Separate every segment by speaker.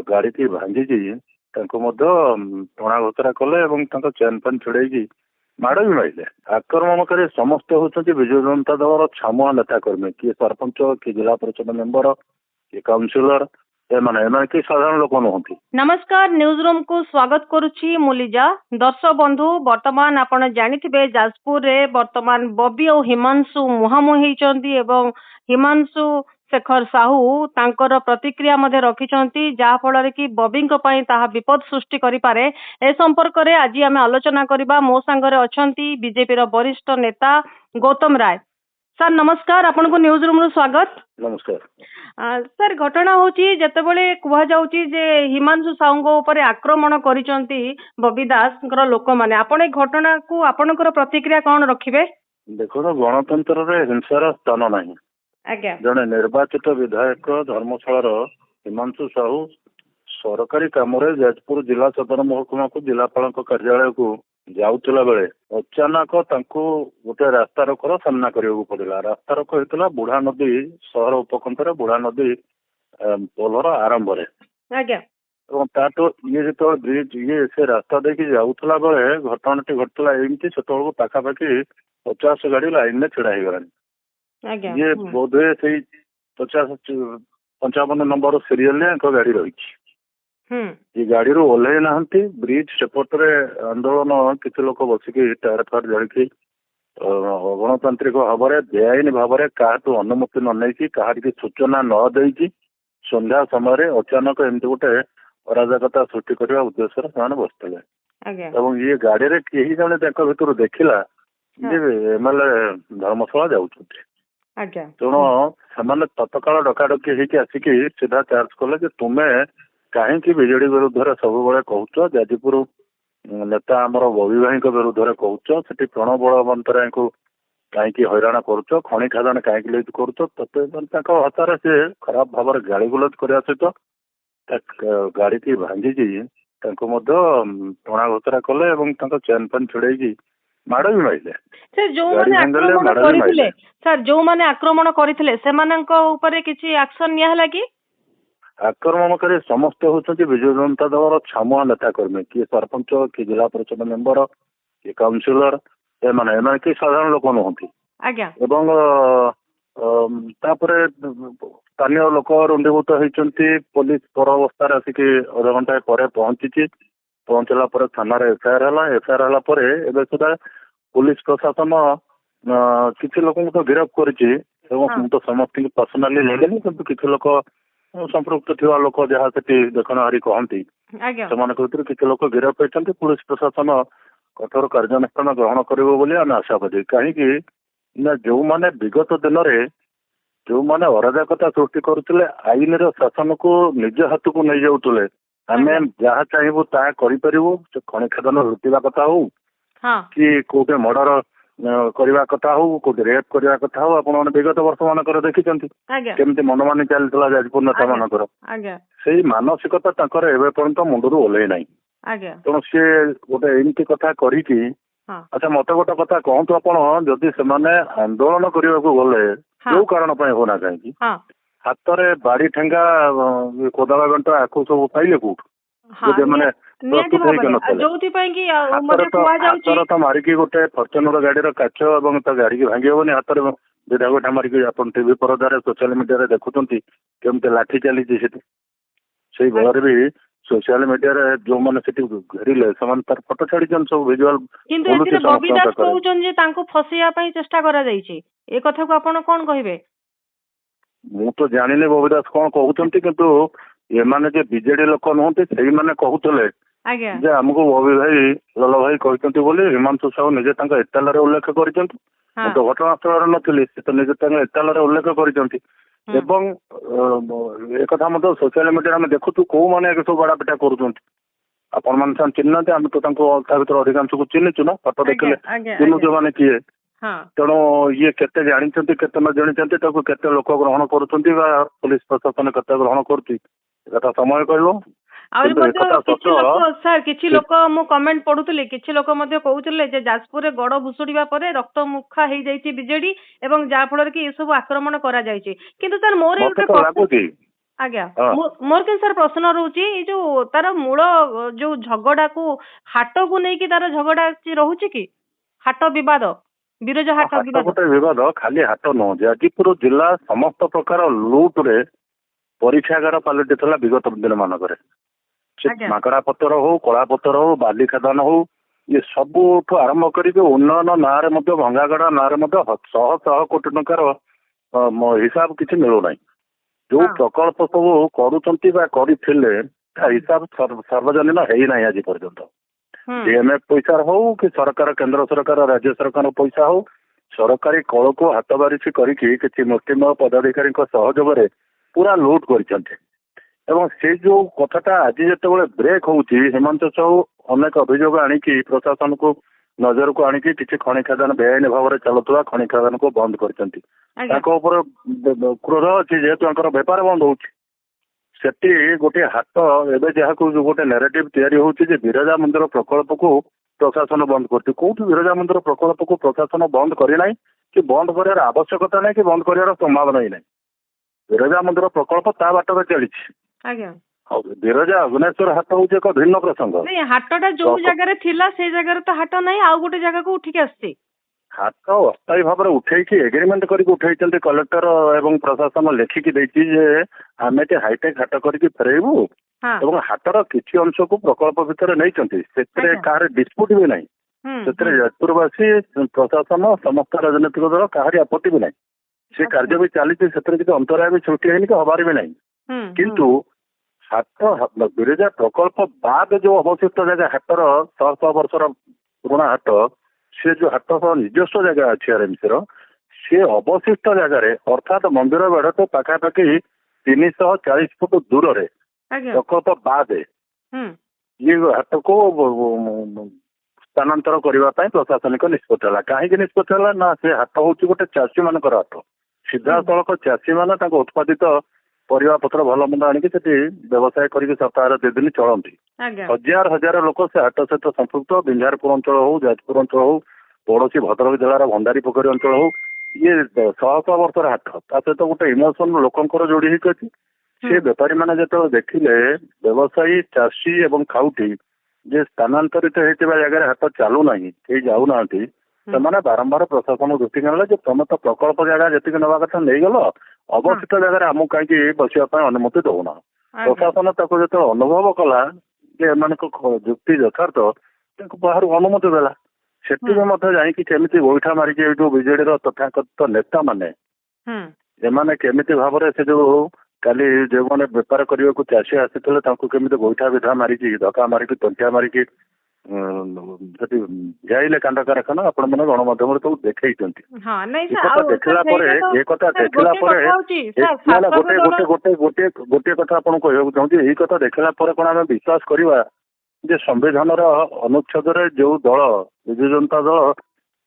Speaker 1: ଗାଡିଟି ଭାଙ୍ଗିକି ତାଙ୍କୁ ମଧ୍ୟ ଟଣା ଘୋଷରା କଲେ ଏବଂ ତାଙ୍କ ଚେନ୍ ଫେନ୍ ଛିଡେଇକି ମାଡ଼ ବି ମାରିଲେ। ଆକ୍ରମଣକାରୀ ସମସ୍ତେ ହଉଛନ୍ତି ବିଜୁ ଜନତା ଦଳର ଛାମୁଆ ନେତା କର୍ମୀ, କିଏ ସରପଞ୍ଚ, କିଏ ଜିଲ୍ଲା ପରିଷଦ ମେମ୍ବର, କିଏ କାଉନସିଲର, ଏମାନେ କି ସାଧାରଣ ଲୋକ ନୁହନ୍ତି।
Speaker 2: नमस्कार न्यूज रूम को स्वागत करुछि मुलिजा। दर्शक बंधु वर्तमान आपण जानिथिबे जाजपुर रे वर्तमान बबी और हिमांशु मुहामुही होइचंती एवं हिमांशु शेखर साहू तांकर प्रतिक्रिया मध्ये रखिचंती जहा फଳରେ कि बबीଙ୍କ ପାଇଁ ताहा विपद सृष्टि करि पारे। ए संपर्क रे आज आमे आलोचना करिबा। मो संगरे अछंती बीजेपी रो वरिष्ठ नेता गौतम राय। सर नमस्कार, आपन को न्यूज रूम रो स्वागत।
Speaker 1: नमस्कार
Speaker 2: सर घटना होची जेतेबेले कुहा जाउची जे हिमांशु साहूंको ऊपर आक्रमण करिसंती बबी दासଙ୍କର ଲୋକମାନେ, आपण ए घटना को आपनकर प्रतिक्रिया कोन रखिबे?
Speaker 1: देखो गणतंत्र रे हिंसार स्थान नाही।
Speaker 2: आज्ञा
Speaker 1: जने निर्वाचित विधायक धर्मशालार हिमांशु साहू सरकारी कामरे जाजपुर जिला सदर महकुमा को जिलापाल कार्यालय को जाउतला बेले अचानक तांको गोटे रास्ता रोकर सामना करियो पड़िला। रास्ता रोक होइतला बुढ़ा नदी शहर उपकंठरे बुढ़ा नदी पोलर आरंभ रे।
Speaker 2: आज्ञा
Speaker 1: ताटो ये जो ब्रिज ये से रास्ता देखी जाउतला बेले घटनाटी घटला एमती सेतबेलू पाखापाखि 50 गाड़ी लाइन में छिड़ा गलानी।
Speaker 2: आज्ञा
Speaker 1: ये बोधे से 55 नंबर सीरियल गाड़ी रही। ये गाड़ी रू ओह्लई ना ब्रिज सेपटे आंदोलन किसी लोक बसिकी टायर फायर जड़िकी गणतांत्रिक भाव में बेआईन भाव में क्या अनुमति न नहीं कहा सूचना न देकी संध्या समय अचानक एमती गोटे अराजकता सृष्टि करने उद्देश्य से बसते ये गाड़ी रे कहीं जने भर देखला एमएलए धर्मशाला जाऊँ तेणु से तत्काल डकाडकी होगी आसिकी सीधा चार्ज कले तुम्हें कहीं विजेडी विरुद्ध में सब कहूच जाजपुर नेता आमर बबी भाई विरुद्ध में कहूच से प्रणव बलवंतराय को कहीं हैरान करुच खଣି खादान कहीं लिज करुच भाषा सी खराब भाव में गाड़ी गुलज करने सहित गाड़ी भांगिकी टणा घोषरा कले चेन फेन छिड़ेकी माड़ भी मारे।
Speaker 2: सर जो माने आक्रमण करथिले सेमानंक ऊपर किछि एक्शन निया हला कि?
Speaker 1: आक्रमणकारी समस्त होउछन्ति बिजु जनता दलर छामुआ नेता कर्मी, किए सरपंच, किए जिला परिषद मेंबर, किए काउनसिलर, एमाने कि साधारण लोक नहंती।
Speaker 2: आज्ञा
Speaker 1: एवं तापरे स्थानीय लोक रुंडीभूत होइछन्ति। पुलिस पर अवस्था आसिकी अध घंटा पर पहुंची पहुंचला पर थाना रे एफआईआर हला। एफआईआर हला पर एबे सुधा पुलिस प्रशासन किसी लोक तो गिरफ्त करिछि तो समस्त पर्सनाली लेलेनी किंतु किछि लोक संपृक्त थिवा लोक जहाँ से देखनाहारी कहती से किसी लोक गिरफ्त होती। पुलिस प्रशासन कठोर कार्यानुष्ठान ग्रहण कर आशावादी कहीं जो माने विगत दिन में जो माने अराजकता सृष्टि करुले आईन शासन को निज हाथ को नहीं जाऊे आम जहाँ चाहबू ता करूँ खଣି खादान रोकवा कथा हो कि कोटे मर्डर करने कथा हो कोटे रेप करने कथा हो आप विगत वर्ष मानकर देखी केमती मनमानी चलता जाजपुर नेता मानकर से मानसिकता पर्यंत मुंडू ओह्लई ना। तेणु सी गोटे एमती कथा करी अच्छा मत गोटे कथा कहतु आपण जदि से आंदोलन करने को गले जो कारण होना कहीं हाथ में बाड़ी ठेंगा कोदाला गंटा आखु सब पाइले कौटू मैंने हाथ मारिकी गोटे फर्चुनर गाड़ी काच और गाड़ी की भांगी हेनी हाथ में दुटा गोटा मारिकी आप टीवी परदार सोशल मीडिया देखुंत केमती लाठी चली से घर भी सोशल मीडिया रे जो माने सेठी घेरिले समान तार फोटो छाड़ी जन सब विजुअल
Speaker 2: किंतु एथिरे बबी दास कहउचन जे तांको फसिया पई चेष्टा करा जाईची ए कथा को आपण कोन कहिबे?
Speaker 1: मु तो जानिले बबी दास कोन कहउचंती किंतु ये माने जे बीजेडी लोक नहंती सेही माने कहउतले जे हमको बबी भाई लल भाई कहउचंती बोली हिमांशु साहू निजे तांका एतालारे उल्लेख करिसंती। मु तो घटनास्थल नथिली से तो निजे तांका एतालारे उल्लेख करिसंती एवं एक कथा मतलब सोशल मीडिया में देखु कौ मैंने सब बड़ा पिटा कर मान चिन्हते आम तो भर अधिकांश को चिन्हचु ना फोटो देखले चिन्हु मैंने किए तेणु ये केते जानते केते न जानते केते लोक ग्रहण कर पुलिस प्रशासन केते ग्रहण कर समय कहलो।
Speaker 2: सर किछि लोक मु कमेंट पढुतले किछि लोक मध्ये कहउतले जे जाजपुर रे गड़ भुसुडीबा परे रक्त मुखा हे जाईची बीजेडी एवं जा फଳରେ कि ए सब आक्रमण करा जाईची किंतु सर मोर ଆଜ୍ଞା
Speaker 1: ହଁ
Speaker 2: ମୋର କିନ୍ତୁ ସାର୍ ପ୍ରଶ୍ନ ରହୁଛି ଏଇ ଯୋଉ ତାର ମୂଳ ଯୋଉ ଝଗଡାକୁ ହାଟକୁ ନେଇକି ତାର ଝଗଡା ରହୁଛି କି ହାଟ ବିବାଦ ବିରଜା ହାଟ
Speaker 1: ହାଟ
Speaker 2: ବିବାଦ?
Speaker 1: ଗୋଟେ ବିବାଦ, ଖାଲି ହାଟ ନୁହଁ, ଯାଜପୁର ଜିଲ୍ଲା ସମସ୍ତ ପ୍ରକାର ଲୁଟରେ ପରୀକ୍ଷାଗାର ପାଲଟିଥିଲା ବିଗତ ଦିନ ମାନଙ୍କରେ। ସେ
Speaker 2: ଆଜ୍ଞା
Speaker 1: ମାଙ୍କଡା ପଥର ହଉ, କଳା ପଥର ହଉ, ବାଲି ଖାଦାନ ହଉ, ଇଏ ସବୁଠୁ ଆରମ୍ଭ କରିକି ଉନ୍ନୟନ ନାଁରେ ମଧ୍ୟ, ଭଙ୍ଗାଗଡା ନାଁରେ ମଧ୍ୟ ଶହ ଶହ କୋଟି ଟଙ୍କାର ହିସାବ କିଛି ମିଳୁନାହିଁ। ଯୋଉ
Speaker 2: ହଁ
Speaker 1: ପ୍ରକଳ୍ପ ସବୁ କରୁଛନ୍ତି ବା କରିଥିଲେ ତା ହିସାବ ସାର୍ବଜନୀନ ହେଇନାହିଁ ଆଜି ପର୍ଯ୍ୟନ୍ତ।
Speaker 2: ହୁଁ
Speaker 1: ଡିଏମ୍ଏଫ ପଇସା ହଉ କି ସରକାର, କେନ୍ଦ୍ର ସରକାର, ରାଜ୍ୟ ସରକାରଙ୍କ ପଇସା ହଉ, ସରକାରୀ କଳକୁ ହାତ ବାରିଛି କରିକି କିଛି ମୁଷ୍ଟିମେୟ ପଦାଧିକାରୀଙ୍କ ସହଯୋଗରେ ପୁରା ଲୁଟ୍ କରିଛନ୍ତି। ଏବଂ ସେ ଯୋଉ କଥାଟା ଆଜି ଯେତେବେଳେ ବ୍ରେକ୍ ହଉଛି, ହିମନ୍ତ ସାହୁ ଅନେକ ଅଭିଯୋଗ ଆଣିକି ପ୍ରଶାସନକୁ ନଜରକୁ ଆଣିକି କିଛି ଖଣି ଖାଦାନ ବେଆଇନ ଭାବରେ ଚାଲୁଥିବା ଖଣି ଖାଦାନକୁ ବନ୍ଦ କରିଛନ୍ତି।
Speaker 2: ଆଜ୍ଞା
Speaker 1: ତାଙ୍କ ଉପରେ କ୍ରୋଧ ଅଛି ଯେହେତୁ ତାଙ୍କର ବେପାର ବନ୍ଦ ହଉଛି। ସେଠି ଗୋଟିଏ ହାଟ, ଏବେ ଯାହାକୁ ଗୋଟେ ନେରେଟିଭ ତିଆରି ହଉଛି ଯେ ବିରଜା ମନ୍ଦିର ପ୍ରକଳ୍ପକୁ ପ୍ରଶାସନ ବନ୍ଦ କରୁଛି। କୋଉଠି ବିରଜା ମନ୍ଦିର ପ୍ରକଳ୍ପକୁ ପ୍ରଶାସନ ବନ୍ଦ କରିନାହିଁ, କି ବନ୍ଦ କରିବାର ଆବଶ୍ୟକତା ନାହିଁ, କି ବନ୍ଦ କରିବାର ସମ୍ଭାବନା ହିଁ ନାହିଁ। ବିରଜା ମନ୍ଦିର ପ୍ରକଳ୍ପ ତା ବାଟରେ ଚାଲିଛି।
Speaker 2: ଆଜ୍ଞା
Speaker 1: ଆଉ ବିରଜା ଅଗ୍ନେଶ୍ୱର ହାଟ ହଉଛି ଏକ ଭିନ୍ନ ପ୍ରସଙ୍ଗ।
Speaker 2: ନାଇଁ ହାଟଟା ଯୋଉ ଜାଗାରେ ଥିଲା ସେଇ ଜାଗାରେ ତ ହାଟ ନାହିଁ, ଆଉ ଗୋଟେ ଜାଗାକୁ ଉଠିକି ଆସିଛି।
Speaker 1: ହାଟ ଅସ୍ଥାୟୀ ଭାବରେ ଉଠେଇକି ଏଗ୍ରିମେଣ୍ଟ କରିକି ଉଠେଇଛନ୍ତି, କଲେକ୍ଟର ଏବଂ ପ୍ରଶାସନ ଲେଖିକି ଦେଇଛି ଯେ ଆମେ ଏଠି ହାଇଟେକ୍ ହାଟ କରିକି ଫେରେଇବୁ,
Speaker 2: ହଁ
Speaker 1: ଏବଂ ହାଟର କିଛି ଅଂଶକୁ ପ୍ରକଳ୍ପ ଭିତରେ ନେଇଛନ୍ତି। ସେଥିରେ
Speaker 2: ଆଜ୍ଞା
Speaker 1: କାହାର ଡିସ୍ପ୍ୟୁଟ ବି ନାହିଁ।
Speaker 2: ହୁଁ
Speaker 1: ସେଥିରେ
Speaker 2: ହୁଁ
Speaker 1: ଯାଜପୁରବାସୀ, ପ୍ରଶାସନ, ସମସ୍ତ ରାଜନୈତିକ ଦଳ କାହାରି ଆପତ୍ତି ବି ନାହିଁ। ସେ
Speaker 2: ଆଚ୍ଛା
Speaker 1: କାର୍ଯ୍ୟ ବି ଚାଲିଛି, ସେଥିରେ କିଛି ଅନ୍ତରାୟ ବି ସୃଷ୍ଟି ହେଇନି, କି ହବାର ବି ନାହିଁ।
Speaker 2: ହୁଁ ହୁଁ
Speaker 1: କିନ୍ତୁ ହାଟ ବିରଜା ପ୍ରକଳ୍ପ ବାଦ ଯୋଉ ଅବଶିଷ୍ଟ ଜାଗା, ହାଟର ଶହ ଶହ ବର୍ଷର ପୁରୁଣା ହାଟ, ସେ ଯୋଉ ହାଟ ସହ ନିଜସ୍ୱ ଜାଗା ଅଛି ଆରଏମସି ର, ସେ ଅବଶିଷ୍ଟ ଜାଗାରେ ଅର୍ଥାତ୍ ମନ୍ଦିର ବେଢଠୁ ପାଖାପାଖି 340 ଫୁଟ ଦୂରରେ
Speaker 2: ଆଜ୍ଞା
Speaker 1: ପ୍ରକଳ୍ପ ବାଦେ
Speaker 2: ହୁଁ
Speaker 1: ଇଏ ହାଟକୁ ସ୍ଥାନାନ୍ତର କରିବା ପାଇଁ ପ୍ରଶାସନିକ ନିଷ୍ପତ୍ତି ହେଲା। କାହିଁକି ନିଷ୍ପତ୍ତି ହେଲା ନା, ସେ ହାଟ ହଉଛି ଗୋଟେ ଚାଷୀ ମାନଙ୍କର ହାଟ। ସିଧାସଳଖ ଚାଷୀ ମାନେ ତାଙ୍କ ଉତ୍ପାଦିତ ପରିବା ପତ୍ର ଭଲ ମନ୍ଦ ଆଣିକି ସେଠି ବ୍ୟବସାୟ କରିକି ସପ୍ତାହରେ 2 ଦିନ ଚଳନ୍ତି।
Speaker 2: ଆଜ୍ଞା
Speaker 1: ହଜାର ହଜାର ଲୋକ ସେ ହାଟ ସହିତ ସମ୍ପୃକ୍ତ। ବିଞ୍ଝାରପୁର ଅଞ୍ଚଳ ହଉ, ଯାଜପୁର ଅଞ୍ଚଳ ହଉ, ପଡୋଶୀ ଭଦ୍ରକ ଜିଲ୍ଲାର ଭଣ୍ଡାରୀ ପୋଖରୀ ଅଞ୍ଚଳ ହଉ, ଇଏ ଶହ ଶହ ବର୍ଷର ହାଟ। ତା ସହିତ ଗୋଟେ ଇମୋସନ ଲୋକଙ୍କର ଯୋଡି ହେଇକି ଅଛି। ସେ ବେପାରୀ ମାନେ ଯେତେବେଳେ ଦେଖିଲେ ବ୍ୟବସାୟୀ, ଚାଷୀ ଏବଂ ଖାଉଟି ଯେ ସ୍ଥାନାନ୍ତରିତ ହେଇଥିବା ଜାଗାରେ ହାଟ ଚାଲୁନାହିଁ, କେହି ଯାଉନାହାନ୍ତି, ସେମାନେ ବାରମ୍ବାର ପ୍ରଶାସନ ଦୃଷ୍ଟିକୁ ଆଣିଲେ ଯେ ତମେ ତ ପ୍ରକଳ୍ପ ଜାଗା ଯେତିକି ନେବା କଥା ନେଇଗଲ, ଅବଶିଷ୍ଟ ଜାଗାରେ ଆମକୁ କାହିଁକି ବସିବା ପାଇଁ ଅନୁମତି ଦଉନା। ପ୍ରଶାସନ ତାକୁ ଯେତେବେଳେ ଅନୁଭବ କଲା ଯେ ଏମାନଙ୍କ ଯୁକ୍ତି ଯଥାର୍ଥ, ତାଙ୍କୁ ବାହାରୁ ଅନୁମତି ଦେଲା। ସେଠି ବି ମଧ୍ୟ ଯାଇକି କେମିତି ଗୋଇଠା ମାରିକି ଏଇ ଯୋଉ ବିଜେଡିର ତଥାକଥିତ ନେତା ମାନେ, ଏମାନେ କେମିତି ଭାବରେ ସେ ଯୋଉ କାଲି ଯେଉଁମାନେ ବେପାର କରିବାକୁ ଚାଷୀ ଆସିଥିଲେ ତାଙ୍କୁ କେମିତି ଗୋଇଠା ବିଧା ମାରିକି, ଧକ୍କା ମାରିକି, ତଣ୍ଟିଆ ମାରିକି ସେଠି ଯାଇଲେ କାଣ୍ଡ କାରଖାନା, ଆପଣ ମାନେ ଗଣମାଧ୍ୟମରେ ସବୁ ଦେଖେଇଛନ୍ତି। ଏ କଥା ଦେଖିଲା ପରେ ଗୋଟିଏ କଥା ଆପଣଙ୍କୁ କହିବାକୁ ଚାହୁଁଛି, ଏଇ କଥା ଦେଖିଲା ପରେ କଣ ଆମେ ବିଶ୍ୱାସ କରିବା ଯେ ସମ୍ବିଧାନର ଅନୁଚ୍ଛେଦରେ ଯୋଉ ଦଳ, ବିଜୁ ଜନତା ଦଳ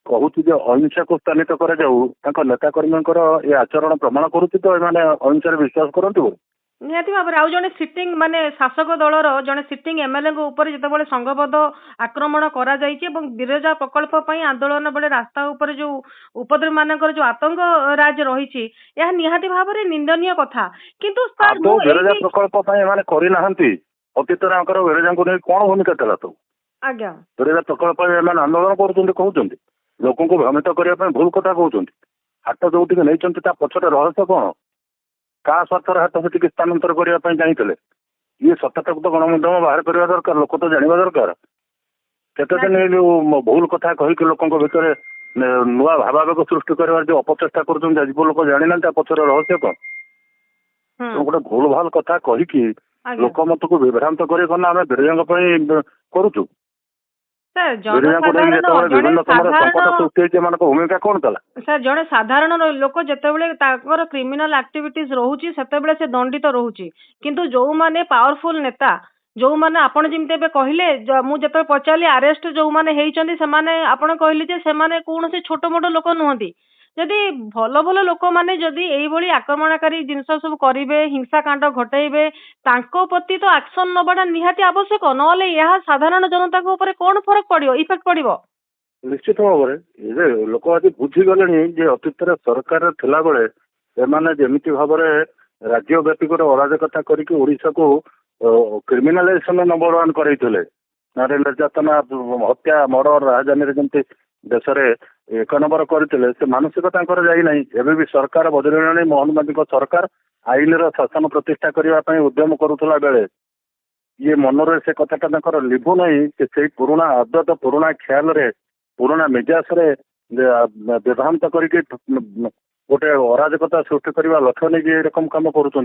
Speaker 1: କହୁଛି ଯେ ଅହିଂସାକୁ ସ୍ଥାନିତ କରାଯାଉ, ତାଙ୍କ ନେତା କର୍ମୀଙ୍କର ଏ ଆଚରଣ ପ୍ରମାଣ କରୁଛି ତ ଏମାନେ ଅହିଂସାରେ ବିଶ୍ୱାସ କରନ୍ତି ବୋଲି।
Speaker 2: ନିହାତି ଭାବରେ ଆଉ ଜଣେ ସିଟିଂ ମାନେ ଶାସକ ଦଳର ଜଣେ ସିଟିଂ ଏମଏଲଏଙ୍କ ଉପରେ ଯେତେବେଳେ ସଂଘବଦ୍ଧ ଆକ୍ରମଣ କରାଯାଇଛି ଏବଂ ବିରଜା ପ୍ରକଳ୍ପ ପାଇଁ ଆନ୍ଦୋଳନ ବେଳେ ରାସ୍ତା ଉପରେ ଯୋଉ ଉପଦ୍ରବ ମାନଙ୍କର ଯୋଉ ଆତଙ୍କ ରାଜ ରହିଛି, ଏହା ନିହାତି ଭାବରେ ନିନ୍ଦନୀୟ କଥା। କିନ୍ତୁ
Speaker 1: ଆଦୌ ବିରଜା ପ୍ରକଳ୍ପ ପାଇଁ ଏମାନେ କରିନାହାନ୍ତି। ଅତୀତରେ ଆଙ୍କର ବିରଜାଙ୍କୁ ନେଇ କଣ ଭୂମିକା ଥିଲା ସବୁ?
Speaker 2: ଆଜ୍ଞା
Speaker 1: ବିରଜା ପ୍ରକଳ୍ପ ପାଇଁ ଏମାନେ ଆନ୍ଦୋଳନ କରୁଛନ୍ତି, କହୁଛନ୍ତି ଲୋକଙ୍କୁ ଭ୍ରମିତ କରିବା ପାଇଁ ଭୁଲ କଥା କହୁଛନ୍ତି। ହାଟ ଯୋଉଠିକି ନେଇଛନ୍ତି ତା ପଛରେ ରହସ୍ୟ କଣ? କାହା ସ୍ୱାର୍ଥରେ ହାଟ ସେଠିକି ସ୍ଥାନାନ୍ତର କରିବା ପାଇଁ ଚାହିଁଥିଲେ? ଇଏ ସତ୍ୟତାକୁ ତ ଗଣମାଧ୍ୟମ ବାହାର କରିବା ଦରକାର, ଲୋକ ତ ଜାଣିବା ଦରକାର। କେତେ ଦିନ ଏଇ ଯୋଉ ଭୁଲ କଥା କହିକି ଲୋକଙ୍କ ଭିତରେ ନୂଆ ଭାବାବେଗ ସୃଷ୍ଟି କରିବାର ଯୋଉ ଅପଚେଷ୍ଟା କରୁଛନ୍ତି, ଯାଜପୁର ଲୋକ ଜାଣିନାହାନ୍ତି ତା ପଛରେ ରହସ୍ୟ କଣ? ଗୋଟେ ଭୁଲ ଭାଲ କଥା କହିକି ଲୋକ ମତକୁ ବିଭ୍ରାନ୍ତ କରି ଆମେ ବିରଜାଙ୍କ ପାଇଁ କରୁଛୁ। ବିରଜାଙ୍କୁ ନେଇ ଯେତେବେଳେ ବିଭିନ୍ନ ସମୟରେ ସଂକଟ ସୃଷ୍ଟି ହେଇଛି, ଏମାନଙ୍କ ଭୂମିକା କଣ ଥିଲା?
Speaker 2: ସାର୍ ଜଣେ ସାଧାରଣ ଲୋକ ଯେତେବେଳେ ତାଙ୍କର କ୍ରିମିନାଲ ଆକ୍ଟିଭିଟିଜ ରହୁଛି ସେତେବେଳେ ସେ ଦଣ୍ଡିତ ରହୁଛି, କିନ୍ତୁ ଯୋଉମାନେ ପାୱାରଫୁଲ ନେତା, ଯୋଉମାନେ ଆପଣ ଯେମିତି ଏବେ କହିଲେ, ମୁଁ ଯେତେବେଳେ ପଚାରିଲି ଆରେଷ୍ଟ ଯୋଉମାନେ ହେଇଛନ୍ତି ସେମାନେ ଆପଣ କହିଲେ ଯେ ସେମାନେ କୌଣସି ଛୋଟ ମୋଟ ଲୋକ ନୁହନ୍ତି। ଯଦି ଭଲ ଭଲ ଲୋକମାନେ ଯଦି ଏଇଭଳି ଆକ୍ରମଣକାରୀ ଜିନିଷ ସବୁ କରିବେ, ହିଂସାକାଣ୍ଡ ଘଟାଇବେ, ତାଙ୍କ ପ୍ରତି ତ ଆକ୍ସନ ନେବାଟା ନିହାତି ଆବଶ୍ୟକ, ନହେଲେ ଏହା ସାଧାରଣ ଜନତାଙ୍କ ଉପରେ କଣ ଫରକ ପଡିବ, ଇଫେକ୍ଟ ପଡିବ?
Speaker 1: ନିଶ୍ଚିତ ଭାବରେ ଲୋକ ଆଜି ବୁଝିଗଲେଣି ଯେ ଅତୀତରେ ସରକାର ଥିଲାବେଳେ ଏମାନେ ଯେମିତି ଭାବରେ राज्य व्यापी गोटे अराजकता करके ओडिशा को क्रिमिनालाइजेशन नंबर 1 करैथिले नारी निर्यातना हत्या मर्डर राजधानी जमती देश में 1 नंबर करते से मानसिकता जाई नहीं एबे भी सरकार बदलिलानी मोहन मांझी सरकार आईन शासन प्रतिष्ठा करने उद्यम करुला बेले ये मनरे से कथा लिभु नहीं कि से पुराना आदत पुराना ख्याल रे पुराना मिजाज रे विभ्रांत करके गोटे अराजकता सृष्टि करने लक्ष्य नहीं ये रकम काम करुँच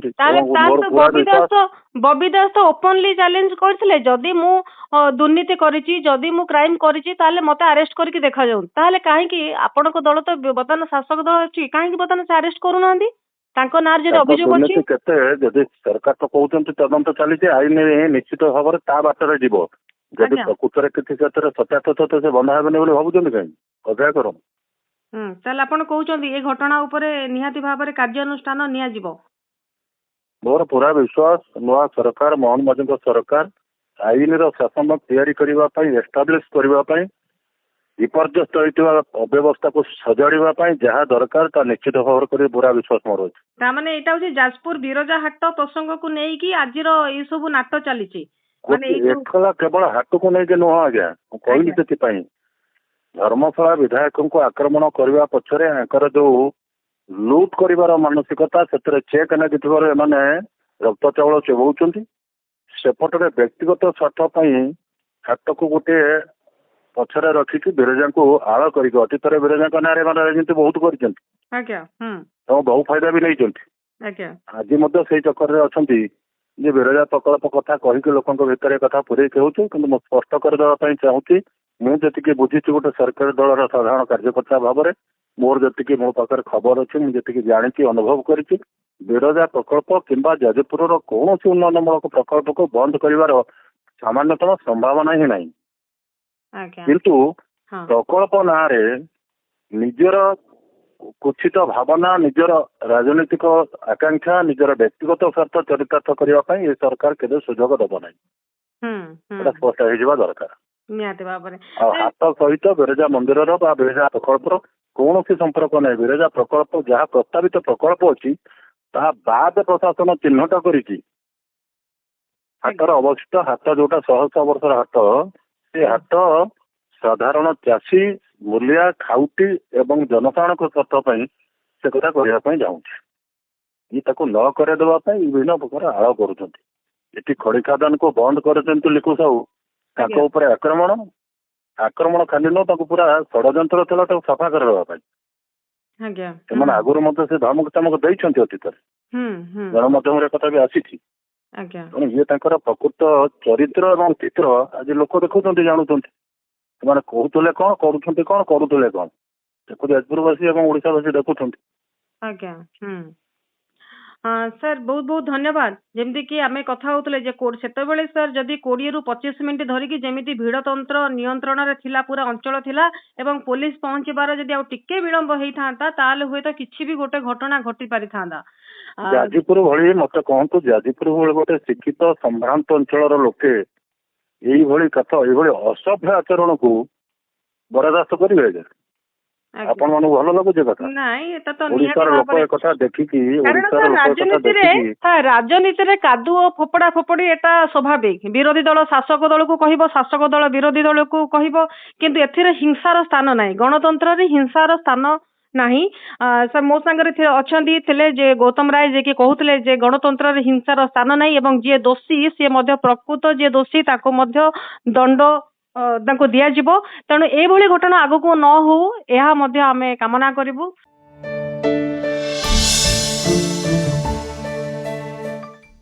Speaker 2: बबी दास तो ओपनली चैलेंज करथिले जदि मु दुर्नीति करिछि जदि मु क्राइम करिछि ताले मते अरेस्ट करके देखा जाउ ताले काहे कि आपनको दल तो बर्तमान शासक दल अछि काहे कि बर्तमान से अरेस्ट करू नांदी तांको नार जे अभियोग अछि
Speaker 1: केते जदि सरकार तो कहउछन तदंत चली आईन निश्चित भाव में ता बाटर जीव जदि प्रकृत किसी सत्यासत्य से बंधा हेबे बोली भाबुछन कहीं अभ्या करो
Speaker 2: ताले आपण कहउछन ए घटना ऊपर निहाती भाव में कार्यानुष्ठान निया जीवो
Speaker 1: मोर पूरा विश्वास नुआ सरकार मोहन मांझी सरकार आईन शासन तैयारी करने एस्टाब्लीश करने विपर्यस्त होता अव्यवस्था को सजाड़ा जहाँ दरकार ता निश्चित भाव कर पूरा विश्वास मोर अच्छे
Speaker 2: माने एटा होची जाजपुर बिरजा हाट प्रसंग को नहीं कि आज ये सब नाट चली
Speaker 1: केवल हाट को नहीं नुह आज्ञा कहली से धर्मशाला विधायक को आक्रमण करने पछरे जो लुट कर मानसिकता से चेक नागिमाने रक्त चाउल चोबाउंट सेपटे व्यक्तिगत स्वार्थ हाट को गोटे पछरे रखिकी बिरजा को आड़ कर अतीत बिरजा ना राजनीति बहुत कर बहु फायदा भी नहीं आज से चक्कर अच्छा बिरजा प्रकल्प कथा कहीकि लोकों भितर कथा पूरे कहूँ कि स्पष्ट करदेवाई चाहूँगी मुझे बुझी गोटे सरकारी दलर साधारण कार्यकर्ता भाव में मोर जी मो पाखे खबर अच्छी मुझे जानी अनुभव करी बिरजा प्रकल्प किंबा जाजपुर कौन उन्नयनमूलक प्रकल्प को बंद कर सामान्यतम संभावना ही नहीं किंतु प्रकल्प ना निजर कुछित भावना निजर राजनीतिक आकांक्षा निजर व्यक्तिगत स्वार्थ चरितार्थ करने ये सरकार केदे सुजोग दब ना स्पष्ट हो दरकार हाथ सहित बिरजा मंदिर बिरजा प्रकल्प कौन संपर्क नहीं बिरजा प्रकल्प जहाँ प्रस्तावित प्रकल्प अच्छी बाद प्रशासन चिन्हट कर हाटर अवस्थित हाट जोटा 100 वर्षर हाट से हाट साधारण चाषी मूलिया खाउटी एवं जनसाधारण स्वार्थ से कथा करने चाहूँगी ये न करदेवाई विभिन्न प्रकार आड़ कर खड़ी खादान को बंद कर लिखु साहू आक्रमण आक्रमण खाली न पूरा षड्यंत्र चला सफा करदेवाई आगुरी से धमक चमक देती अतीत गणमाध्यम कथा भी आसी तेणु ये प्रकृत चरित्र और चित्र आज लोक देखुं जानूँ से कहते कौन करुले कौन देखो जाजपुरवासी और ओडिशावासी देखुं
Speaker 2: सर बहुत बहुत धन्यवाद जमती कि आम कथा होते से सर जदि 20 ରୁ 25 मिनिट धरिकी जमी भिड़ तंत्र नियंत्रण रे थिला पूरा अंचल थिला एवं पुलिस पहुंचबार जदि आउ टिके विलंब होता ताले हुए तो किसी भी गोटे घटना घटी पारि थांदा
Speaker 1: जाजपुर भली मत कहतु जाजपुर भली गोटे शिक्षित संभ्रांत अंचल लोके यही कथा ये असभ्य आचरण को बर्दाश्त करेंगे आपण मानु भल लगुचे कथा
Speaker 2: नहीं एटा तो
Speaker 1: ओडिसा लोक ए कथा देखिकी ओडिसा लोक कथा देखिकी
Speaker 2: राजनीति रे कादुओ फोपड़ा फोपड़ी एटा स्वाभाविक विरोधी दल शासक दल को कहबो शासक दल विरोधी दल को कहबो किंतु एथिरे हिंसार स्थान नाही गणतंत्र रे हिंसार स्थान नाही सर मो संगे अछंती थिले जे गौतम राय जे कि कहउतले जे गणतंत्र रे हिंसार स्थान नाही एवं जे दोषी से मध्य प्रकृत जे दोषी ताको मध्य दंड दिया तेणु एभली घटना आगको न हो यह कामना करूँ।